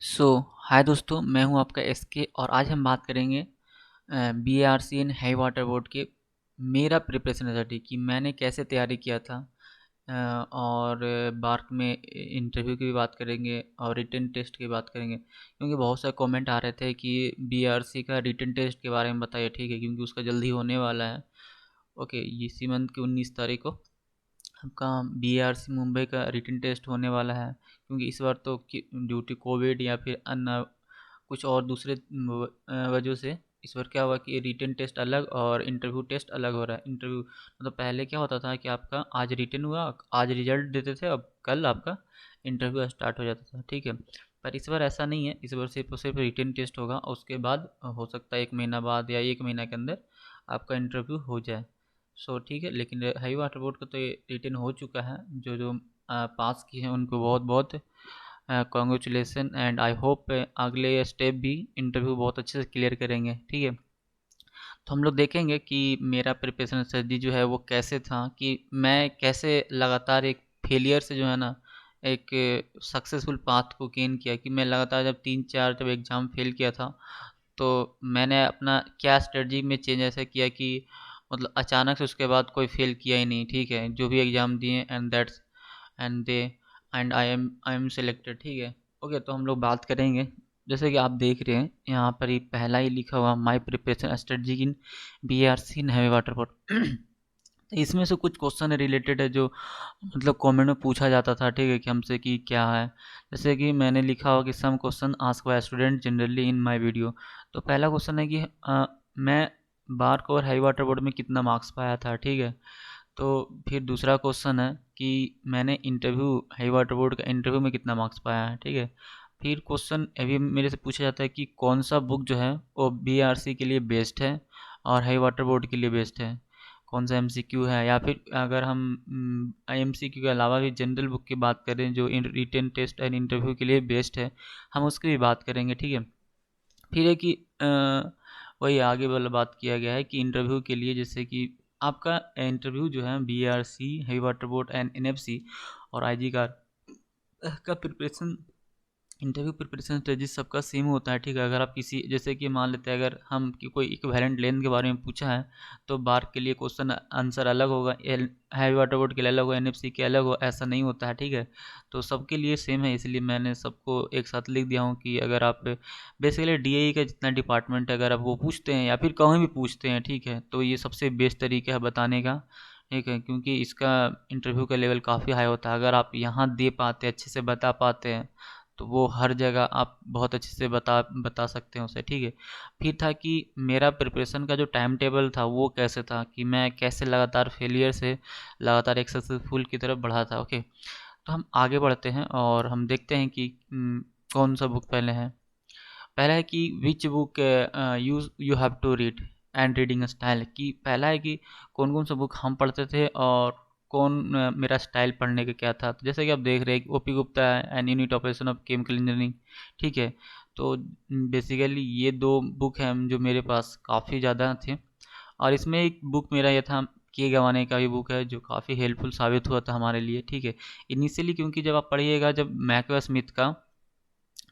सो हाय दोस्तों, मैं हूं आपका एसके और आज हम बात करेंगे BRC and high water board के मेरा प्रिपरेशन स्टडी कि मैंने कैसे तैयारी किया था। और बार्क में इंटरव्यू की भी बात करेंगे और रिटन टेस्ट की बात करेंगे, क्योंकि बहुत सारे कमेंट आ रहे थे कि बीआरसी का रिटन टेस्ट के बारे में बताइए। ठीक है, क्योंकि उसका जल्दी होने वाला है। ओके, इसी मंथ की 19 तारीख को आपका बीआरसी मुंबई का रिटन टेस्ट होने वाला है। क्योंकि इस बार तो ड्यू टू कोविड या फिर अन्य कुछ और दूसरे वजह से इस बार क्या हुआ कि रिटन टेस्ट अलग और इंटरव्यू टेस्ट अलग हो रहा है। इंटरव्यू मतलब पहले क्या होता था कि आपका आज रिटन हुआ, आज रिजल्ट देते थे, अब कल आपका इंटरव्यू स्टार्ट हो जाता था। ठीक है, पर इस बार ऐसा नहीं है। इस बार सिर्फ और सिर्फ रिटन टेस्ट होगा और उसके बाद हो सकता है 1 महीना बाद या 1 महीना के अंदर आपका इंटरव्यू हो जाए। सो ठीक है, लेकिन हाई वाटर बोर्ड का तो ये रिटन हो चुका है। जो जो पास किए हैं उनको बहुत बहुत कॉन्ग्रेचुलेसन एंड आई होप अगले स्टेप भी इंटरव्यू बहुत अच्छे से क्लियर करेंगे। ठीक है, तो हम लोग देखेंगे कि मेरा प्रिपरेशन स्ट्रेटजी जो है वो कैसे था, कि मैं कैसे लगातार एक फेलियर से जो है ना एक सक्सेसफुल पाथ को गेन किया। कि मैं लगातार जब 3-4 जब एग्ज़ाम फेल किया था, तो मैंने अपना क्या स्ट्रेटजी में चेंज ऐसा किया कि मतलब अचानक से उसके बाद कोई फेल किया ही नहीं। ठीक है, जो भी एग्ज़ाम दिए and that's and they and I am selected. ठीक है, ओके, तो हम लोग बात करेंगे। जैसे कि आप देख रहे हैं यहाँ पर ही पहला ही लिखा हुआ माई preparation strategy in BRC in heavy water board. इसमें से कुछ क्वेश्चन रिलेटेड है जो मतलब कमेंट में पूछा जाता था। ठीक है, कि हमसे कि क्या है। जैसे कि मैंने लिखा हुआ कि some question ask by student generally in my video. तो पहला क्वेश्चन है कि मैं बार्क और हाई वाटर बोर्ड में कितना मार्क्स पाया था। ठीक है, तो फिर दूसरा क्वेश्चन है कि मैंने इंटरव्यू हाई वाटर बोर्ड का इंटरव्यू में कितना मार्क्स पाया है। ठीक है, फिर क्वेश्चन अभी मेरे से पूछा जाता है कि कौन सा बुक जो है वो बीआरसी के लिए बेस्ट है और हाई वाटर बोर्ड के लिए बेस्ट है। कौन सा एमसीक्यू है, या फिर अगर हम एमसीक्यू के अलावा भी जनरल बुक की बात करें जो रिटन टेस्ट एंड इंटरव्यू के लिए बेस्ट है, हम उसकी भी बात करेंगे। ठीक है, फिर है कि वही आगे वाला बात किया गया है कि इंटरव्यू के लिए जैसे कि आपका इंटरव्यू जो है BRC heavy water board and NFC और आईजी का प्रिपरेशन इंटरव्यू प्रिपरेशन स्ट्रेटजी सबका सेम होता है। ठीक है, अगर आप किसी जैसे कि मान लेते हैं अगर हम कि कोई इक्विवेलेंट लेंथ के बारे में पूछा है, तो बार के लिए क्वेश्चन आंसर अलग होगा, हैवी वाटर बोर्ड के लिए अलग होगा, एनएफसी के अलग हो, ऐसा नहीं होता है। ठीक है, तो सबके लिए सेम है, इसलिए मैंने सबको एक साथ लिख दिया हूँ कि अगर आप बेसिकली डीएई का जितना डिपार्टमेंट है अगर आप वो पूछते हैं या फिर कहीं भी पूछते हैं, ठीक है, तो ये सबसे बेस्ट तरीका है बताने का। ठीक है, क्योंकि इसका इंटरव्यू का लेवल काफ़ी हाई होता है। अगर आप यहाँ दे पाते अच्छे से बता पाते हैं, तो वो हर जगह आप बहुत अच्छे से बता बता सकते हैं उसे। ठीक है, फिर था कि मेरा प्रिपरेशन का जो टाइम टेबल था वो कैसे था, कि मैं कैसे लगातार फेलियर से लगातार एक सक्सेसफुल की तरफ बढ़ा था। ओके, तो हम आगे बढ़ते हैं और हम देखते हैं कि कौन सा बुक पहले है। पहला है कि which book use you have to read and reading style. कि पहला है कि कौन कौन सा बुक हम पढ़ते थे और कौन मेरा स्टाइल पढ़ने का क्या था। तो जैसे कि आप देख रहे हैं OP Gupta and unit operation of chemical engineering. ठीक है, तो बेसिकली ये दो बुक हैं जो मेरे पास काफ़ी ज़्यादा थे। और इसमें एक बुक मेरा ये था के गवाने का भी बुक है जो काफ़ी हेल्पफुल साबित हुआ था हमारे लिए। ठीक है, इनिशियली क्योंकि जब आप पढ़िएगा जब मैकवा स्मिथ का,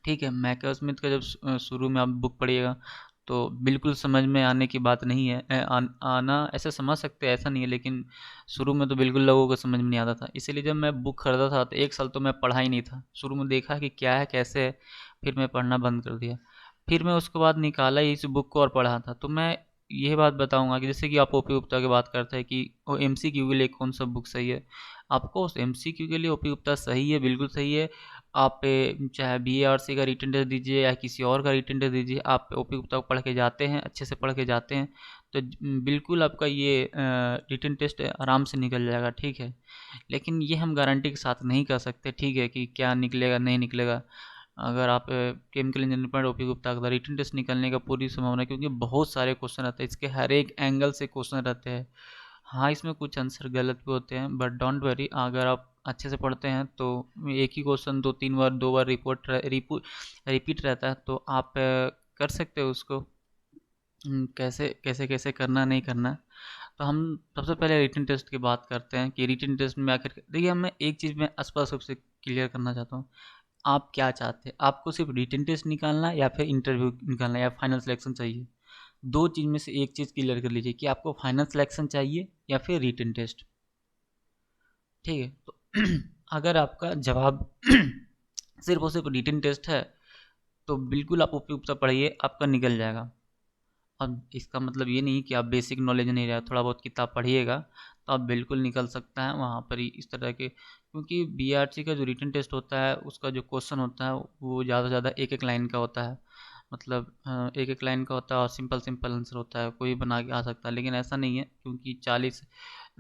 ठीक है, मैकल स्मिथ का जब शुरू में आप बुक पढ़िएगा तो बिल्कुल समझ में आने की बात नहीं है। आना ऐसे समझ सकते हैं, ऐसा नहीं है, लेकिन शुरू में तो बिल्कुल लोगों को समझ में नहीं आता था। इसीलिए जब मैं बुक खरीदा था तो 1 साल तो मैं पढ़ा ही नहीं था। शुरू में देखा कि क्या है कैसे है, फिर मैं पढ़ना बंद कर दिया। फिर मैं उसके बाद निकाला इस बुक को और पढ़ा था। तो मैं यही बात बताऊंगा कि जैसे कि आप ओपी गुप्ता की बात करते हैं कि वो एमसीक्यू के लिए कौन सा बुक सही है। आपको उस एमसीक्यू के लिए ओपी गुप्ता सही है, बिल्कुल सही है। आप चाहे बीएआरसी का रिटन टेस्ट दीजिए या किसी और का रिटन टेस्ट दीजिए, आप ओपी गुप्ता को पढ़ के जाते हैं, अच्छे से पढ़ के जाते हैं, तो बिल्कुल आपका ये रिटन टेस्ट आराम से निकल जाएगा। ठीक है, लेकिन ये हम गारंटी के साथ नहीं कर सकते, ठीक है, कि क्या निकलेगा नहीं निकलेगा। अगर आप केमिकल इंजीनियरिंग पर ओपी गुप्ता का रिटन टेस्ट निकलने का पूरी संभावना है, क्योंकि बहुत सारे क्वेश्चन रहते हैं, इसके हर एक एंगल से क्वेश्चन रहते हैं। हाँ, इसमें कुछ आंसर गलत भी होते हैं, बट डोंट वरी, अगर आप अच्छे से पढ़ते हैं तो एक ही क्वेश्चन 2-3 बार 2 बार रिपीट रहता है, तो आप कर सकते हो उसको। कैसे कैसे कैसे करना नहीं करना। तो हम सबसे पहले रिटन टेस्ट की बात करते हैं कि रिटन टेस्ट में आखिर देखिए, मैं एक चीज़ में स्पष्ट रूप से क्लियर करना चाहता हूँ आप क्या चाहते हैं, आपको सिर्फ रिटन टेस्ट निकालना है या फिर इंटरव्यू निकालना है या फाइनल सिलेक्शन चाहिए। दो चीज़ में से एक चीज़ क्लियर कर लीजिए कि आपको फाइनल सिलेक्शन चाहिए या फिर रिटन टेस्ट। ठीक है, तो अगर आपका जवाब सिर्फ और सिर्फ रिटन टेस्ट है तो बिल्कुल आप उपयुक्तता पढ़िए, आपका निकल जाएगा। अब इसका मतलब ये नहीं कि आप बेसिक नॉलेज नहीं रहा, थोड़ा बहुत किताब पढ़िएगा तो आप बिल्कुल निकल सकता है वहाँ पर ही इस तरह के, क्योंकि बीआरसी का जो रिटन टेस्ट होता है उसका जो क्वेश्चन होता है वो ज़्यादा से ज़्यादा एक एक लाइन का होता है। मतलब एक एक लाइन का होता है और सिंपल सिंपल आंसर होता है, कोई बना के आ सकता है। लेकिन ऐसा नहीं है, क्योंकि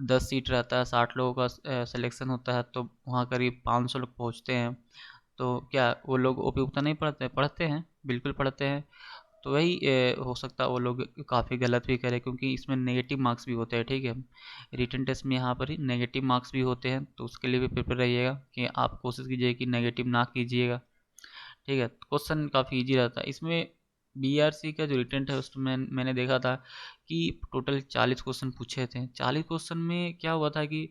10 सीट रहता है, 60 लोगों का सिलेक्शन होता है, तो वहाँ करीब 500 लोग पहुँचते हैं। तो क्या वो लोग उपयुक्तता नहीं पढ़ते, पढ़ते हैं, बिल्कुल पढ़ते हैं। तो वही हो सकता है वो लोग काफ़ी गलत भी करें, क्योंकि इसमें नेगेटिव मार्क्स भी होते हैं। ठीक है, रिटन टेस्ट में यहाँ पर ही नेगेटिव मार्क्स भी होते हैं, तो उसके लिए भी प्रिपेयर रहिएगा कि आप कोशिश कीजिए कि नेगेटिव ना कीजिएगा। ठीक है, क्वेश्चन काफ़ी इजी रहता है इसमें। बीआरसी का जो रिटन है उसमें मैंने देखा था कि टोटल 40 क्वेश्चन पूछे थे। 40 क्वेश्चन में क्या हुआ था कि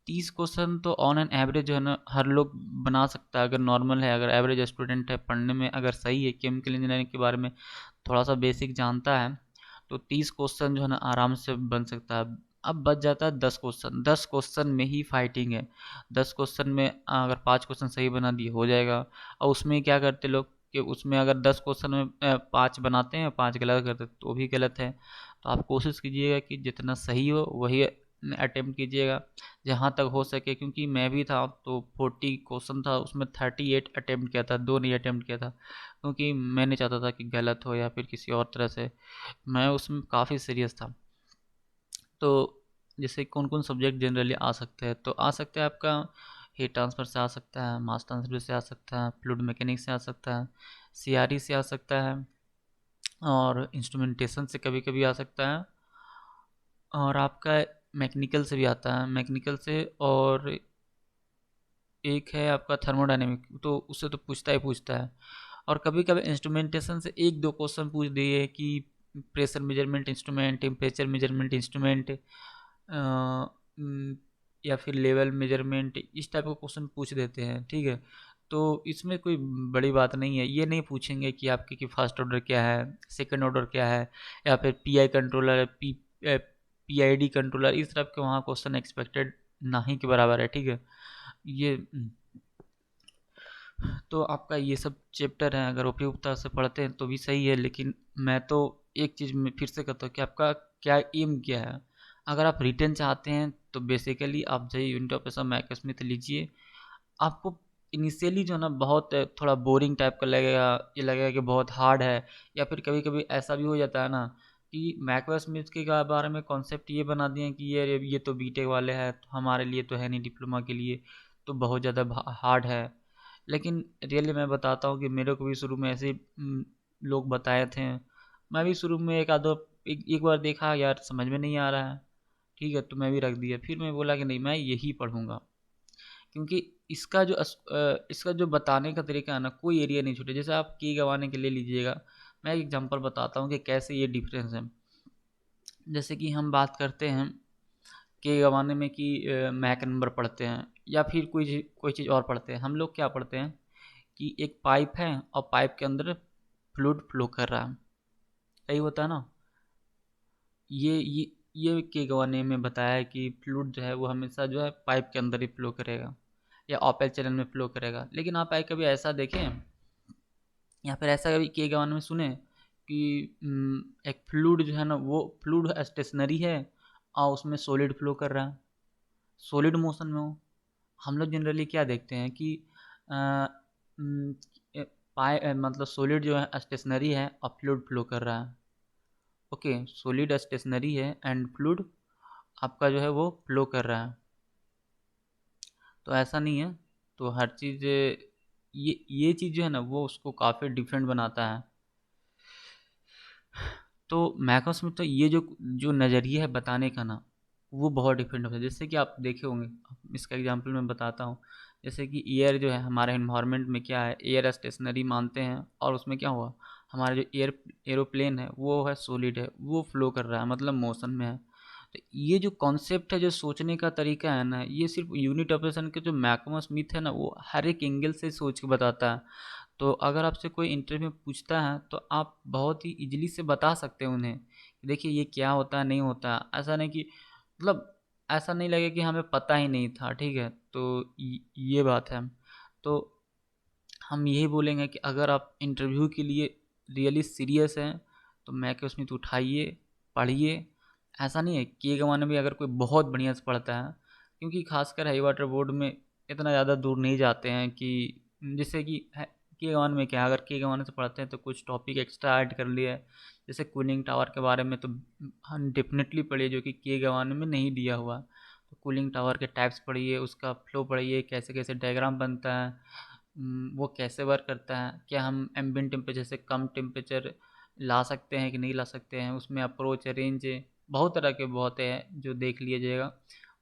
30 क्वेश्चन तो ऑन एन एवरेज जो है ना हर लोग बना सकता है, अगर नॉर्मल है, अगर एवरेज स्टूडेंट है, पढ़ने में अगर सही है, केमिकल इंजीनियरिंग के बारे में थोड़ा सा बेसिक जानता है, तो 30 क्वेश्चन जो है ना आराम से बन सकता है। अब बच जाता है 10 क्वेश्चन, 10 क्वेश्चन में ही फाइटिंग है। 10 क्वेश्चन में अगर 5 क्वेश्चन सही बना दिए हो जाएगा। और उसमें क्या करते लोग कि उसमें अगर 10 क्वेश्चन में 5 बनाते हैं, 5 गलत करते हैं, तो भी गलत है। तो आप कोशिश कीजिएगा कि जितना सही हो वही अटेम्प्ट कीजिएगा जहाँ तक हो सके, क्योंकि मैं भी था तो 40 क्वेश्चन था, उसमें 38 अटेम्प्ट किया था, 2 नहीं अटेम्प्ट किया था, क्योंकि मैं नहीं चाहता था कि गलत हो या फिर किसी और तरह से। मैं उसमें काफ़ी सीरियस था। तो जैसे कौन कौन सब्जेक्ट जनरली आ सकते हैं, तो आ सकता है आपका हीट ट्रांसफर से आ सकता है, मास ट्रांसफर से आ सकता है, फ्लूइड मैकेनिक्स से आ सकता है, सीआरई से आ सकता है, और इंस्ट्रूमेंटेशन से कभी कभी आ सकता है, और आपका मैकेनिकल से भी आता है, मैकेनिकल से। और एक है आपका थर्मोडायनेमिक, तो उससे तो पूछता ही पूछता है। और कभी कभी इंस्ट्रूमेंटेशन से एक दो क्वेश्चन पूछ दिए कि pressure measurement instrument, temperature measurement instrument, या फिर लेवल मेजरमेंट, इस टाइप का क्वेश्चन पूछ देते हैं। ठीक है, तो इसमें कोई बड़ी बात नहीं है, ये नहीं पूछेंगे कि आपके कि फर्स्ट ऑर्डर क्या है, सेकंड ऑर्डर क्या है, या फिर पीआई कंट्रोलर, पीआईडी कंट्रोलर, इस तरह के वहाँ क्वेश्चन एक्सपेक्टेड ना ही के बराबर है। ठीक है, ये तो आपका ये सब चैप्टर हैं, अगर उपयुक्तता से पढ़ते हैं तो भी सही है। लेकिन मैं तो एक चीज़ में फिर से कहता हूँ कि आपका क्या एम क्या है। अगर आप रिटेन चाहते हैं तो बेसिकली आप जाइए यूनिट ऑफ एसम मैक स्मिथ लीजिए। आपको इनिशियली जो है ना बहुत थोड़ा बोरिंग टाइप का लगेगा, ये लगेगा कि बहुत हार्ड है, या फिर कभी कभी ऐसा भी हो जाता है ना कि मैकवा स्मिथ के बारे में कॉन्सेप्ट ये बना दिए कि ये तो बीटेक वाले हैं, तो हमारे लिए तो है नहीं, डिप्लोमा के लिए तो बहुत ज़्यादा हार्ड है। लेकिन रियली मैं बताता हूँ कि मेरे को भी शुरू में ऐसे लोग बताए थे। मैं भी शुरू में एक आधो एक बार देखा यार समझ में नहीं आ रहा है, ठीक है, तो मैं भी रख दिया। फिर मैं बोला कि नहीं, मैं यही पढ़ूंगा, क्योंकि इसका जो बताने का तरीका है ना, कोई एरिया नहीं छूटे। जैसे आप की गंवाने के लिए लीजिएगा, मैं एक एग्जांपल बताता हूँ कि कैसे ये डिफरेंस है। जैसे कि हम बात करते हैं के ज़माने में कि मैक नंबर पढ़ते हैं या फिर कोई चीज़ और पढ़ते हैं। हम लोग क्या पढ़ते हैं कि एक पाइप है और पाइप के अंदर फ्लूइड फ्लो कर रहा है, यही होता है ना। ये के ज़माने में बताया है कि फ्लूइड जो है वो हमेशा जो है पाइप के अंदर ही फ्लो करेगा या ओपन चैनल में फ्लो करेगा। लेकिन आप कभी ऐसा देखें या फिर ऐसा कभी के ज़माने में सुने कि एक फ्लूइड जो है ना वो फ्लूइड स्टेशनरी है और उसमें सॉलिड फ्लो कर रहा है, सॉलिड मोशन में हो। हम लोग जनरली क्या देखते हैं कि अ, उम, मतलब सॉलिड जो है स्टेशनरी है और फ्लूइड फ्लो कर रहा है। ओके, सॉलिड स्टेशनरी है एंड फ्लूइड आपका जो है वो फ्लो कर रहा है, तो ऐसा नहीं है। तो हर चीज़ ये चीज़ जो है ना वो उसको काफ़ी डिफरेंट बनाता है। तो मैकस में तो ये जो नज़रिया है बताने का ना, वो बहुत डिफरेंट होता है। जैसे कि आप देखे होंगे, इसका एग्जांपल मैं बताता हूँ। जैसे कि एयर जो है हमारे इन्वायरमेंट में क्या है, एयर स्टेशनरी मानते हैं, और उसमें क्या हुआ, हमारा जो एरोप्लेन है वो है सॉलिड है, वो फ्लो कर रहा है, मतलब मोशन में है। तो ये जो कॉन्सेप्ट है, जो सोचने का तरीका है ना, ये सिर्फ यूनिट ऑपरेशन के जो मैकमो स्मिथ है ना, वो हर एक एंगल से सोच के बताता है। तो अगर आपसे कोई इंटरव्यू में पूछता है तो आप बहुत ही इजीली से बता सकते हैं उन्हें कि देखिए ये क्या होता है, नहीं होता। ऐसा नहीं कि मतलब ऐसा नहीं लगे कि हमें पता ही नहीं था, ठीक है। तो ये बात है। तो हम यही बोलेंगे कि अगर आप इंटरव्यू के लिए रियली सीरियस हैं तो मैक स्मिथ उठाइए, पढ़िए। ऐसा नहीं है कि एक ज़माने में अगर कोई बहुत बढ़िया से पढ़ता है, क्योंकि खासकर हाई वाटर बोर्ड में इतना ज़्यादा दूर नहीं जाते हैं कि जैसे कि के वन में क्या है, अगर के वन से पढ़ते हैं तो कुछ टॉपिक एक्स्ट्रा ऐड कर लिया है। जैसे कूलिंग टावर के बारे में तो हम डेफिनेटली पढ़िए, जो कि के वन में नहीं दिया हुआ। तो कूलिंग टावर के टाइप्स पढ़िए, उसका फ्लो पढ़िए, कैसे कैसे डायग्राम बनता है, वो कैसे वर्क करता है, क्या हम एम्बिएंट टेम्परेचर से कम टेम्परेचर ला सकते हैं कि नहीं ला सकते हैं, उसमें अप्रोच है, रेंज है, बहुत तरह के बहुत है जो देख लीजिएगा।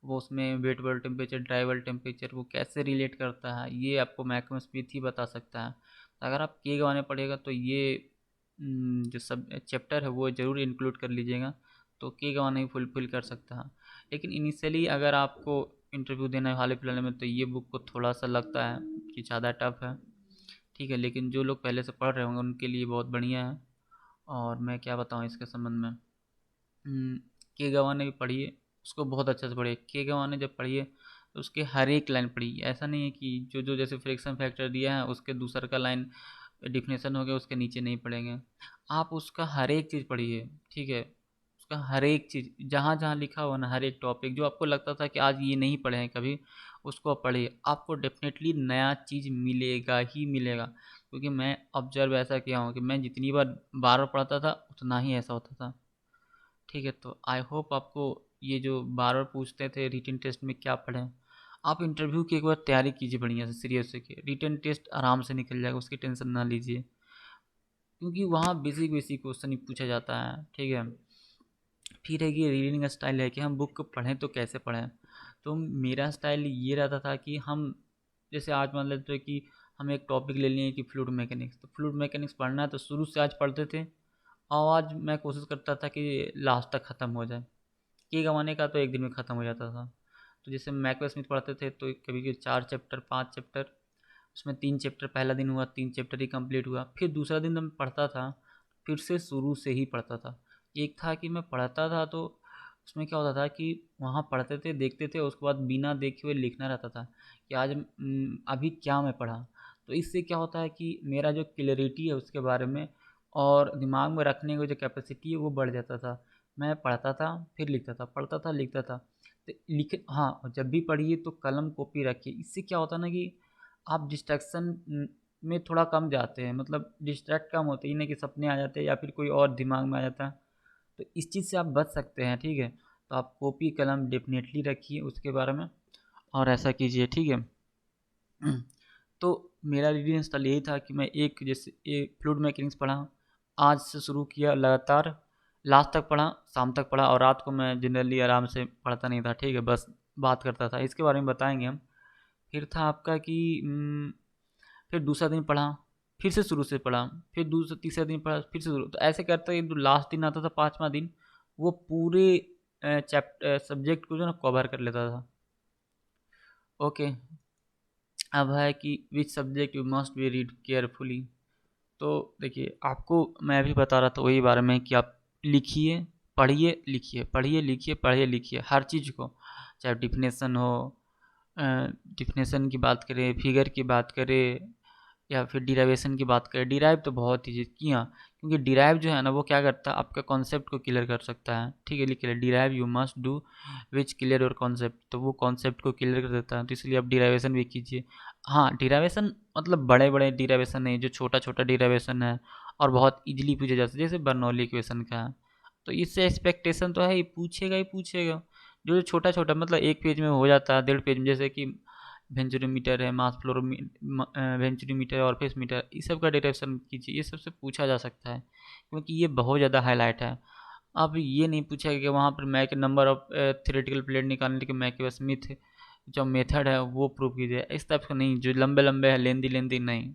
वो उसमें वेट वाल टेम्परेचर, ड्राई वाल टेम्परेचर वो कैसे रिलेट करता है, ये आपको मैकमो स्मिथ ही बता सकता है। तो अगर आप के गवाने पड़ेगा तो ये जो सब चैप्टर है वो ज़रूर इंक्लूड कर लीजिएगा, तो के गवाने ही फुलफिल कर सकता है। लेकिन इनिशियली अगर आपको इंटरव्यू देना है हाल फिलहाल में, तो ये बुक को थोड़ा सा लगता है कि ज़्यादा टफ है, ठीक है। लेकिन जो लोग पहले से पढ़ रहे होंगे उनके लिए बहुत बढ़िया है। और मैं क्या बताऊँ इसके संबंध में, के गवाने भी पढ़िए, उसको बहुत अच्छे से पढ़िए। के गवाने जब पढ़िए तो उसके हर एक लाइन पढ़िए। ऐसा नहीं है कि जो जो जैसे फ्रिक्शन फैक्टर दिया है उसके दूसर का लाइन डिफिनेशन हो गया उसके नीचे नहीं पढ़ेंगे। आप उसका हर एक चीज़ पढ़िए, ठीक है। उसका हर एक चीज़ जहाँ जहाँ लिखा हुआ ना, हर एक टॉपिक जो आपको लगता था कि आज ये नहीं पढ़े हैं कभी, उसको आप पढ़िए। आपको डेफिनेटली नया चीज़ मिलेगा ही मिलेगा, क्योंकि मैं ऑब्जर्व ऐसा किया हूँ कि मैं जितनी बार बार बार पढ़ता था उतना ही ऐसा होता था, ठीक है। तो आई होप आपको ये जो बार बार पूछते थे रिटन टेस्ट में क्या पढ़ें, आप इंटरव्यू की एक बार तैयारी कीजिए बढ़िया से, सीरियस होकर। रिटन टेस्ट आराम से निकल जाएगा, उसकी टेंशन ना लीजिए, क्योंकि वहाँ बेसिक बेसिक क्वेश्चन ही पूछा जाता है, ठीक है। फिर है कि रीडिंग स्टाइल है कि हम बुक को पढ़ें तो कैसे पढ़ें। तो मेरा स्टाइल ये रहता था कि हम जैसे आज मान लेते हैं कि हम एक टॉपिक ले लिए कि फ्लूइड मैकेनिक्स, तो फ्लूइड मैकेनिक्स पढ़ना है तो शुरू से आज पढ़ते थे, और आज मैं कोशिश करता था कि लास्ट तक ख़त्म हो जाए। की गँवाने का तो एक दिन में ख़त्म हो जाता था। तो जैसे मैकबेथ स्मिथ पढ़ते थे तो कभी-कभी 4 चैप्टर, 5 चैप्टर, उसमें 3 चैप्टर पहला दिन हुआ, 3 चैप्टर ही कंप्लीट हुआ। फिर दूसरा दिन जब मैं पढ़ता था, फिर से शुरू से ही पढ़ता था। एक था कि मैं पढ़ता था तो उसमें क्या होता था कि वहाँ पढ़ते थे, देखते थे, उसके बाद बिना देखे हुए लिखना रहता था कि आज अभी क्या मैं पढ़ा। तो इससे क्या होता है कि मेरा जो क्लैरिटी है उसके बारे में और दिमाग में रखने की जो कैपेसिटी है वो बढ़ जाता था। मैं पढ़ता था, फिर लिखता था, पढ़ता था, लिखता था। तो हाँ, और जब भी पढ़िए तो कलम कॉपी रखिए। इससे क्या होता है ना कि आप डिस्ट्रैक्शन में थोड़ा कम जाते हैं, मतलब डिस्ट्रैक्ट कम होते हैं, ये नहीं कि सपने आ जाते हैं या फिर कोई और दिमाग में आ जाता है। तो इस चीज़ से आप बच सकते हैं, ठीक है। तो आप कॉपी कलम डेफिनेटली रखिए उसके बारे में, और ऐसा कीजिए, ठीक है। तो मेरा रीडिंग स्टाइल यही था कि मैं एक जैसे एक फ्लूइड मैकेनिक्स पढ़ा, आज से शुरू किया लगातार, लास्ट तक पढ़ा, शाम तक पढ़ा, और रात को मैं जनरली आराम से पढ़ता नहीं था, ठीक है, बस बात करता था। इसके बारे में बताएंगे हम। फिर था आपका कि फिर दूसरा दिन पढ़ा, फिर से शुरू से पढ़ा, फिर दूसरा तीसरा दिन पढ़ा, फिर से शुरू, तो ऐसे करते जो लास्ट दिन आता था पाँचवा दिन, वो पूरे चैप्टर सब्जेक्ट को जो ना कवर कर लेता था। ओके। अब है कि which subject you must be read carefully. तो देखिए आपको मैं भी बता रहा था वही बारे में कि आप लिखिए, पढ़िए, लिखिए, पढ़िए, लिखिए, पढ़िए, लिखिए, हर चीज़ को, चाहे डिफिनेशन हो, डिफिनेशन की बात करें, फिगर की बात करें, या फिर डिराइवेशन की बात करें। डिराइव तो बहुत ही चीज़ की, हाँ, क्योंकि डिराइव जो है ना वो क्या करता है, आपका कॉन्सेप्ट को क्लियर कर सकता है, ठीक है। लिख लिया, derive you must do which clear your concept, तो वो कॉन्सेप्ट को क्लियर कर देता है, तो इसलिए आप डिराइवेशन भी कीजिए। हाँ, डिराइवेशन मतलब बड़े बड़े डिराइवेशन नहीं, जो छोटा छोटा डिराइवेशन है और बहुत इजीली पूछा जा सकता है, जैसे बर्नौली इक्वेशन का है, तो इससे एक्सपेक्टेशन तो है ही पूछेगा ही पूछेगा। जो जो छोटा छोटा मतलब एक पेज में हो जाता है, 1.5 पेज में, जैसे कि वेंचुरीमीटर है, मास फ्लोरोमी वेंचुरीमीटर और फेस मीटर, इस सब का डिटेक्शन कीजिए, ये सबसे पूछा जा सकता है, क्योंकि ये बहुत ज़्यादा हाईलाइट है। अब ये नहीं पूछा कि वहाँ पर Mach number of theoretical plate निकालने के मैक स्मिथ जो मेथड है वो प्रूव कीजिए, इस टाइप का नहीं, जो लंबे लंबे है, लेंदी लेंदी नहीं,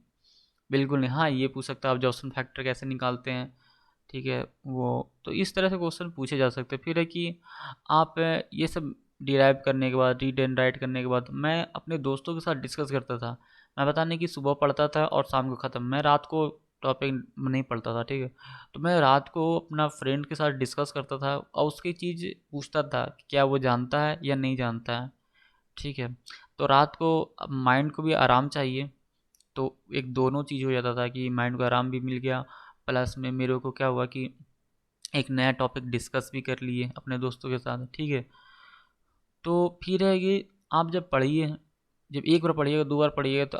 बिल्कुल नहीं। हाँ, ये पूछ सकता है आप जॉनसन फैक्टर कैसे निकालते हैं, ठीक है। वो तो इस तरह से क्वेश्चन पूछे जा सकते हैं। फिर है कि आप ये सब डिराइव करने के बाद, रीड एंड राइट करने के बाद, मैं अपने दोस्तों के साथ डिस्कस करता था। मैं पता नहीं कि सुबह पढ़ता था और शाम को ख़त्म, मैं रात को टॉपिक नहीं पढ़ता था, ठीक है। तो मैं रात को अपना फ्रेंड के साथ डिस्कस करता था और उसकी चीज़ पूछता था कि क्या वो जानता है या नहीं जानता है, ठीक है। तो रात को माइंड को भी आराम चाहिए, तो एक दोनों चीज़ हो जाता था कि माइंड को आराम भी मिल गया, प्लस में मेरे को क्या हुआ कि एक नया टॉपिक डिस्कस भी कर लिए अपने दोस्तों के साथ, ठीक है। तो फिर है कि आप जब पढ़िए, जब एक बार पढ़िएगा, दो बार पढ़िएगा, तो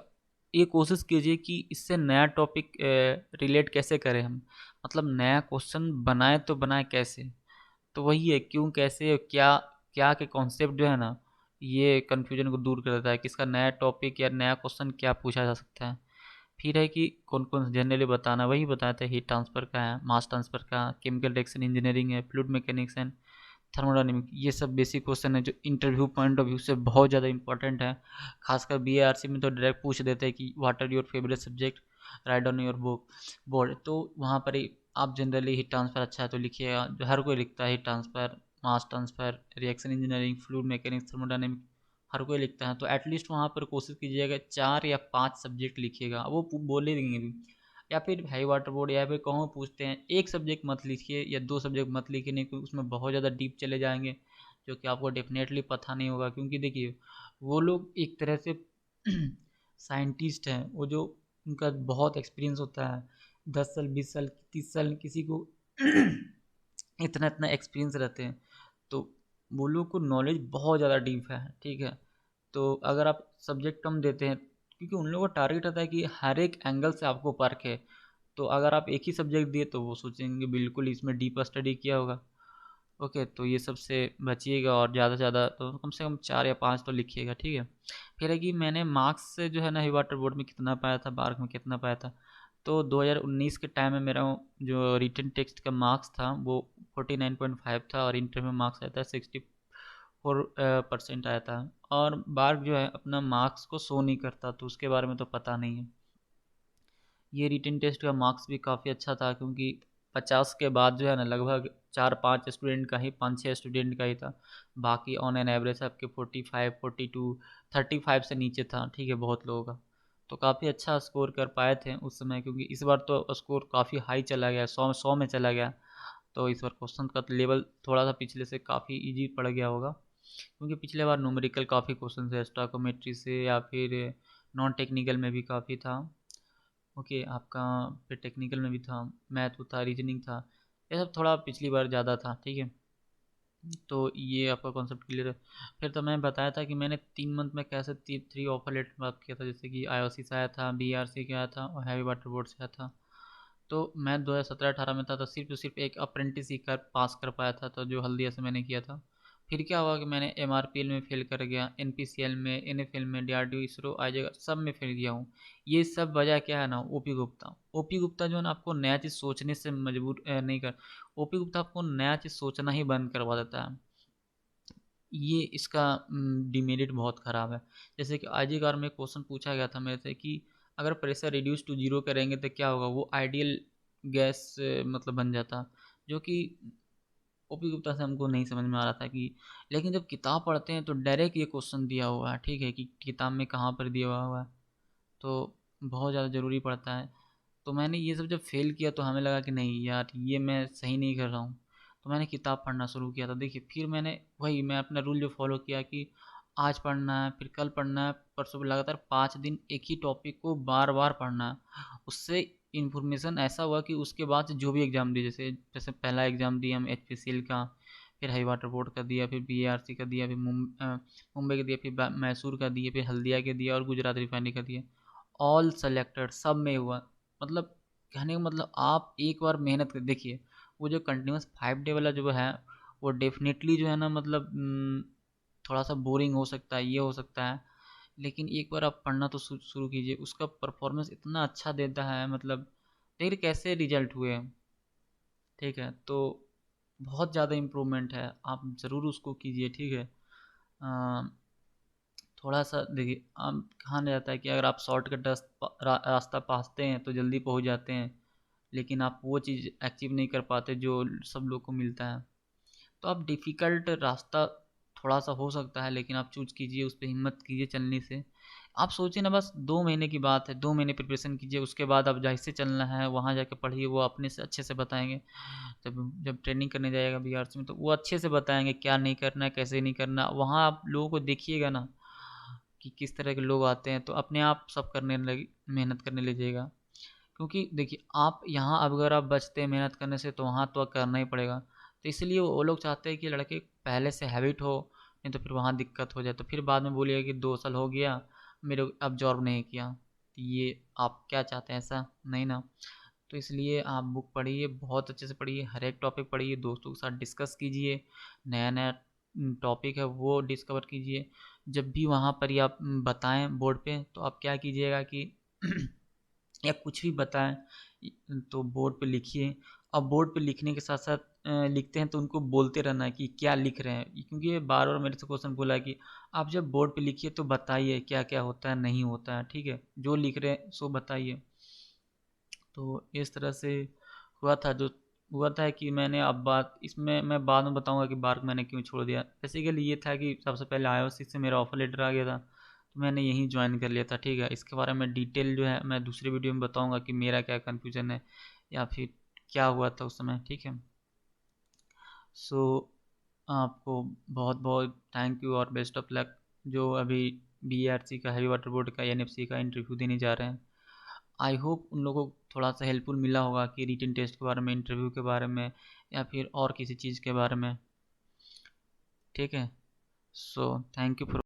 ये कोशिश कीजिए कि इससे नया टॉपिक रिलेट कैसे करें हम, मतलब नया क्वेश्चन बनाए तो बनाए कैसे। तो वही है, क्यों, कैसे और क्या, क्या के कॉन्सेप्ट जो है ना, ये कन्फ्यूजन को दूर कर देता है कि इसका नया टॉपिक या नया क्वेश्चन क्या पूछा जा सकता है। फिर है कि कौन कौन जनरली बताना, वही बताया था, हीट ट्रांसफ़र का है, मास ट्रांसफ़र का, केमिकल रिएक्शन इंजीनियरिंग है, फ्लूइड मैकेनिक्स एंड थर्मोडायनेमिक, ये सब बेसिक क्वेश्चन है जो इंटरव्यू पॉइंट ऑफ व्यू से बहुत ज़्यादा इंपॉर्टेंट है। खासकर बीएआरसी में तो डायरेक्ट पूछ देते हैं कि what are your favourite subject, write on your book board. तो वहाँ पर ही आप जनरली हीट ट्रांसफ़र अच्छा है तो लिखिएगा, जो हर कोई लिखता है, heat transfer, mass transfer, reaction engineering, fluid mechanics, thermodynamic, हर कोई लिखता है। तो एटलीस्ट वहाँ पर कोशिश कीजिएगा 4 या 5 सब्जेक्ट लिखिएगा, वो बोले देंगे भी। या फिर हाई वाटर बोर्ड या फिर कहूँ पूछते हैं, एक सब्जेक्ट मत लिखिए या 2 सब्जेक्ट मत लिखिए, नहीं, क्योंकि उसमें बहुत ज़्यादा डीप चले जाएंगे, जो कि आपको डेफिनेटली पता नहीं होगा। क्योंकि देखिए, वो लोग एक तरह से साइंटिस्ट हैं, वो जो उनका बहुत एक्सपीरियंस होता है, 10 साल, 20 साल, 30 साल, किसी को इतना इतना एक्सपीरियंस रहते हैं। तो वो लोग को नॉलेज बहुत ज़्यादा डीप है, ठीक है। तो अगर आप सब्जेक्ट कम देते हैं, क्योंकि उन लोगों का टारगेट रहता है कि हर एक एंगल से आपको परखे, तो अगर आप एक ही सब्जेक्ट दिए तो वो सोचेंगे बिल्कुल इसमें डीप स्टडी किया होगा। ओके, तो ये सब से बचिएगा, और ज़्यादा से ज़्यादा तो कम से कम 4 या 5 तो लिखिएगा, ठीक है। फिर है कि मैंने मार्क्स से जो है ना, वाटर बोर्ड में कितना पाया था, बार्क में कितना पाया था। तो 2019 के टाइम में मेरा जो रिटन टेक्स्ट का मार्क्स था वो 49.5 था, और इंटर में मार्क्स आया था 64% आया था। और बार्क जो है अपना मार्क्स को शो नहीं करता, तो उसके बारे में तो पता नहीं है। ये रिटन टेस्ट का मार्क्स भी काफ़ी अच्छा था, क्योंकि 50 के बाद जो है ना, लगभग 4-5 स्टूडेंट का ही, 5-6 स्टूडेंट का ही था। बाकी ऑन एन एवरेज आपके 45, 42, 35 से नीचे था, ठीक है, बहुत लोगों का। तो काफ़ी अच्छा स्कोर कर पाए थे उस समय, क्योंकि इस बार तो स्कोर काफ़ी हाई चला गया, 100 में चला गया। तो इस बार क्वेश्चन का लेवल थोड़ा सा पिछले से काफ़ी इजी पड़ गया होगा, क्योंकि पिछले बार न्यूमेरिकल काफ़ी क्वेश्चन थे, स्टोइकोमेट्री से या फिर नॉन टेक्निकल में भी काफ़ी था। ओके, आपका फिर टेक्निकल में भी था, मैथ था, रीजनिंग था, ये सब थोड़ा पिछली बार ज़्यादा था, ठीक है। तो ये आपका कॉन्सेप्ट क्लियर है। फिर तो मैं बताया था कि मैंने 3 मंथ में कैसे 3 ऑफर लेटर प्राप्त किया था, जैसे कि आईओसी से आया था, बीआरसी का आया था और हैवी वाटर बोर्ड से आया था। तो मैं 2017-18 में था, तो सिर्फ एक अप्रेंटिस ही कर पास कर पाया था, तो जो हल्दिया से मैंने किया था। फिर क्या हुआ कि मैंने एमआरपीएल में फेल कर गया, एनपीसीएल में, एनएफएल में, डीआरडीओ, इसरो, आईजेगा, सब में फेल गया हूँ। ये सब वजह क्या है ना, ओपी गुप्ता। ओपी गुप्ता जो है ना, आपको नया चीज़ सोचने से मजबूर नहीं कर, ओपी गुप्ता आपको नया चीज़ सोचना ही बंद करवा देता है। ये इसका डिमेरिट बहुत ख़राब है। जैसे कि आईजीकार में क्वेश्चन पूछा गया था मेरे से कि अगर प्रेशर रिड्यूस टू जीरो करेंगे तो क्या होगा, वो आइडियल गैस मतलब बन जाता, जो कि ओपी गुप्ता से हमको नहीं समझ में आ रहा था कि, लेकिन जब किताब पढ़ते हैं तो डायरेक्ट ये क्वेश्चन दिया हुआ है, ठीक है, कि किताब में कहाँ पर दिया हुआ है, तो बहुत ज़्यादा ज़रूरी पड़ता है। तो मैंने ये सब जब फ़ेल किया तो हमें लगा कि नहीं यार, ये मैं सही नहीं कर रहा हूँ। तो मैंने किताब पढ़ना शुरू किया था। देखिए, फिर मैं अपना रूल जो फ़ॉलो किया कि आज पढ़ना है, फिर कल पढ़ना है, परसों, लगातार 5 दिन एक ही टॉपिक को बार-बार पढ़ना है। उससे इन्फॉर्मेशन ऐसा हुआ कि उसके बाद से जो भी एग्ज़ाम दिए, जैसे जैसे पहला एग्ज़ाम दिया हम एचपीसीएल का, फिर हाई वाटर बोर्ड का दिया, फिर बीएआरसी का दिया, फिर मुंबई का दिया, फिर मैसूर का दिया, फिर हल्दिया का दिया और गुजरात रिफाइनरी का दिया। ऑल सेलेक्टेड, सब में हुआ। मतलब कहने का मतलब, आप एक बार मेहनत कर देखिए, वो जो कंटिन्यूस 5 डे वाला जो है, वो डेफिनेटली जो है ना, मतलब थोड़ा सा बोरिंग हो सकता है, ये हो सकता है, लेकिन एक बार आप पढ़ना तो शुरू कीजिए, उसका परफॉर्मेंस इतना अच्छा देता है, मतलब देखिए कैसे रिजल्ट हुए हैं, ठीक है। तो बहुत ज़्यादा इम्प्रूवमेंट है, आप ज़रूर उसको कीजिए, ठीक है। थोड़ा सा देखिए, आप कहा नहीं जाता है कि अगर आप शॉर्टकट रास्ता पासते हैं तो जल्दी पहुंच जाते हैं, लेकिन आप वो चीज़ अचीव नहीं कर पाते जो सब लोग को मिलता है। तो आप डिफ़िकल्ट रास्ता थोड़ा सा हो सकता है, लेकिन आप चूज़ कीजिए, उस पे हिम्मत कीजिए चलने से। आप सोचिए ना, बस 2 महीने की बात है, 2 महीने प्रिपरेशन कीजिए, उसके बाद अब जैसे चलना है वहाँ जाके पढ़िए, वो अपने से अच्छे से बताएँगे। जब जब ट्रेनिंग करने जाइएगा बीआरसी में, तो वो अच्छे से बताएँगे क्या नहीं करना है, कैसे नहीं करना। वहाँ आप लोगों को देखिएगा ना कि किस तरह के लोग आते हैं, तो अपने आप सब करने लगे, मेहनत करने लगिएगा। क्योंकि देखिए, आप यहाँ अगर आप बचते हैं मेहनत करने से, तो वहाँ तो करना ही पड़ेगा। तो इसलिए वो लोग चाहते हैं कि लड़के पहले से हैबिट हो, नहीं तो फिर वहाँ दिक्कत हो जाए, तो फिर बाद में बोलिएगा कि 2 साल हो गया मेरे को, अब जॉब नहीं किया। तो ये आप क्या चाहते हैं? ऐसा नहीं ना। तो इसलिए आप बुक पढ़िए, बहुत अच्छे से पढ़िए, हर एक टॉपिक पढ़िए, दोस्तों के साथ डिस्कस कीजिए, नया नया टॉपिक है वो डिस्कवर कीजिए। जब भी वहाँ पर ही आप बताएं बोर्ड पे, तो आप क्या कीजिएगा कि या कुछ भी बताएं तो बोर्ड पे लिखिए। अब बोर्ड पे लिखने के साथ साथ लिखते हैं तो उनको बोलते रहना है कि क्या लिख रहे हैं, क्योंकि ये बार बार मेरे से क्वेश्चन बोला है कि आप जब बोर्ड पे लिखिए तो बताइए क्या क्या होता है नहीं होता है, ठीक है, जो लिख रहे हैं सो बताइए। तो इस तरह से हुआ था, जो हुआ था कि मैंने, अब बात इसमें मैं बाद में बताऊंगा कि बार्क मैंने क्यों छोड़ दिया। बेसिकली ये था कि सबसे पहले आईओसी से मेरा ऑफर लेटर आ गया था, तो मैंने यहीं ज्वाइन कर लिया था, ठीक है। इसके बारे में डिटेल जो है मैं दूसरी वीडियो में बताऊंगा कि मेरा क्या कन्फ्यूजन है या फिर क्या हुआ था उस समय, ठीक है। सो आपको बहुत बहुत थैंक यू और बेस्ट ऑफ लक, जो अभी बीआरसी का, हैवी वाटर बोर्ड का, एनएफसी का इंटरव्यू देने जा रहे हैं। आई होप उन लोगों को थोड़ा सा हेल्पफुल मिला होगा कि रिटन टेस्ट के बारे में, इंटरव्यू के बारे में, या फिर और किसी चीज़ के बारे में, ठीक है। So thank you for